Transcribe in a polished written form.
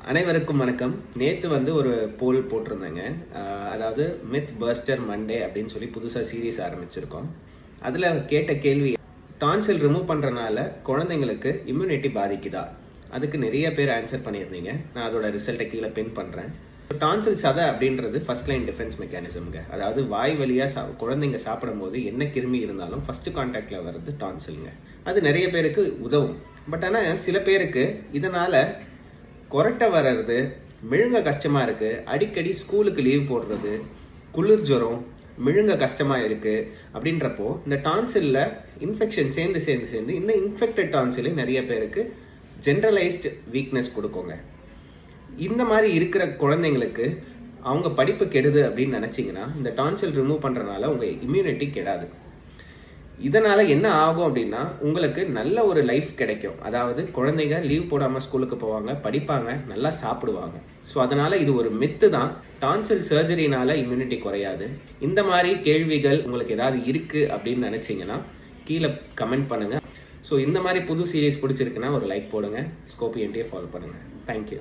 அனைவருக்கும் வணக்கம். நேத்து ஒரு போல் போட்டிருந்தேங்க. அதாவது மித் பஸ்டர் மண்டே அப்படின்னு சொல்லி புதுசா சீரீஸ் ஆரம்பிச்சிருக்கோம். அதுல கேட்ட கேள்வி, டான்சில் ரிமூவ் பண்றனால குழந்தைங்களுக்கு இம்யூனிட்டி பாதிக்குதா? அதுக்கு நிறைய பேர் ஆன்சர் பண்ணியிருந்தீங்க. நான் அதோட ரிசல்ட்டை கீழே பின் பண்றேன். டான்சில் சதை அப்படின்றது ஃபர்ஸ்ட் லைன் டிஃபென்ஸ் மெக்கானிசம்ங்க. அதாவது வாய் வழியா குழந்தைங்க சாப்பிடும் போது என்ன கிருமி இருந்தாலும் ஃபர்ஸ்ட் கான்டாக்ட்ல வர்றது டான்சில்ங்க. அது நிறைய பேருக்கு உதவும். பட் ஆனா சில பேருக்கு இதனால கொரட்டை வர்றது, மிழுங்க கஷ்டமா இருக்கு, அடிக்கடி ஸ்கூலுக்கு லீவ் போடுறது, குளிர் ஜுரம், மிழுங்க கஷ்டமா இருக்கு அப்படின்றப்போ இந்த டான்சில்ல இன்ஃபெக்ஷன் சேர்ந்து இந்த இன்ஃபெக்டட் டான்சில் நிறைய பேருக்கு ஜென்ரலைஸ்டு வீக்னஸ் கொடுக்குங்க. இந்த மாதிரி இருக்கிற குழந்தைங்களுக்கு அவங்க படிப்பு கெடுது அப்படின்னு நினைச்சீங்கன்னா இந்த டான்சில் ரிமூவ் பண்றதுனால உங்க இம்யூனிட்டி கெடாது. இதனால என்ன ஆகும் அப்படின்னா உங்களுக்கு நல்ல ஒரு லைஃப் கிடைக்கும். அதாவது குழந்தைங்க லீவ் போடாம ஸ்கூலுக்கு போவாங்க, படிப்பாங்க, நல்லா சாப்பிடுவாங்க. ஸோ அதனால இது ஒரு மித்து தான். டான்சில் சர்ஜரினால இம்யூனிட்டி குறையாது. இந்த மாதிரி கேள்விகள் உங்களுக்கு ஏதாவது இருக்கு அப்படின்னு நினைச்சீங்கன்னா கீழே கமெண்ட் பண்ணுங்க. ஸோ இந்த மாதிரி புது சீரீஸ் பிடிச்சிருக்குன்னா ஒரு லைக் போடுங்க. ஸ்கோப் ENT ஃபாலோ பண்ணுங்க. தேங்க்யூ.